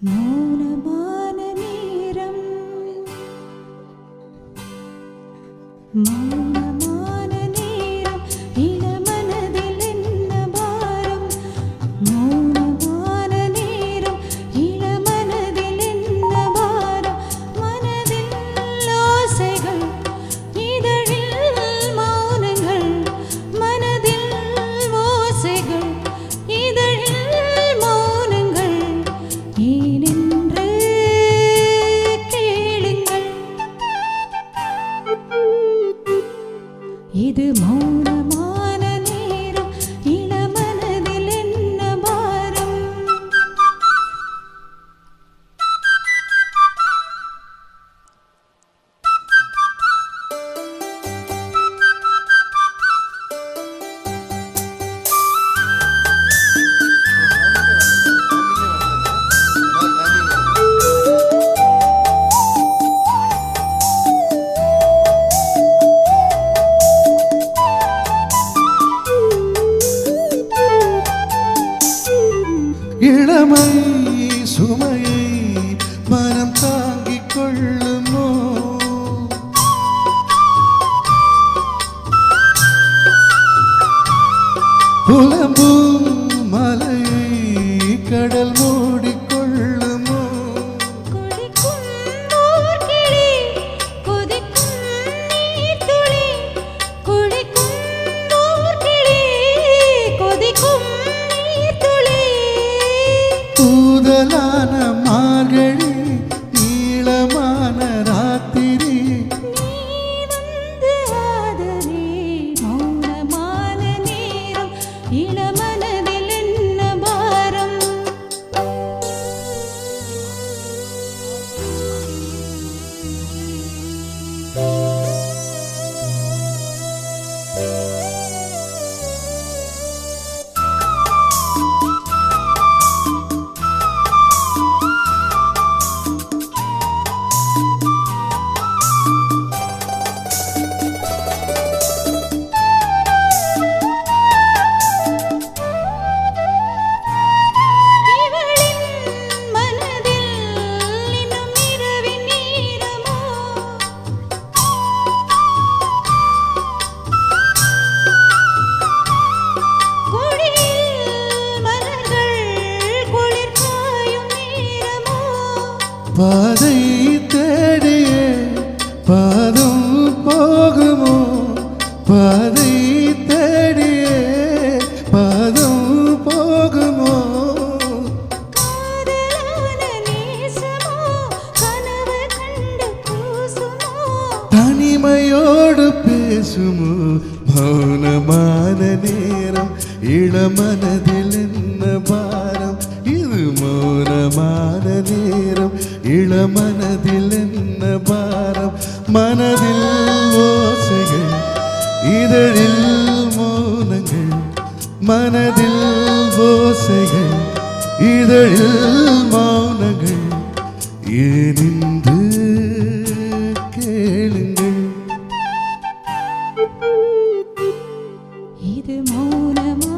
மௌனமான நேரம் மௌனமான நேரம் இளமனதில் என்ன பாரம் மௌனமான நேரம் இளமனதில் என்ன பாரம் மனதில் ஆசைகள் இதழில் மௌனங்கள் மனதில் ஓசைகள் இதழில் மௌனங்கள் ஏனென்று கேளுங்கள் இது மௌனமான நேரம் இளமனதில் என்ன பாரம் இளமை சுமையை மனம் தாங்கிக் கொள்ளுமோ புலம்பும் மலையை கடல் மூடிக்கொள்ளுமோ கொதிக்கும் ஊர்கிளி கொதிக்கும் நீர்த்துளி கொதிக்கும் ஊர்கிளி கொதிக்கும் நீர்த்துளி தூதலான மார்கழி நீளமான ராத்திரி நீ வந்து ஆதரே மௌனமான நேரம் இளமனதில் என்ன பாரம் இவளின் மனதில் இன்னும் இரவின் நீரமோ கொடியில் மலர்கள் குளிர் காயும் நேரமோ பாதை தேடியே பாதம் போகுமோ பாதை தேடியே பாதம் போகுமோ காதலான நேசமோ கனவு கண்டு கூசுமோ தனிமையோடு பேசுமோ மௌனமான நேரம் இளமனதில் என்ன பாரம் இது மௌனமான நேரம் இளமனதில் என்ன பாரம் மனதில் ஓசைகள் இதழில் மௌனங்கள் மனதில் ஓசைகள் இதழில் மௌனங்கள் ஏனென்று கேளுங்கள் இது மௌனமா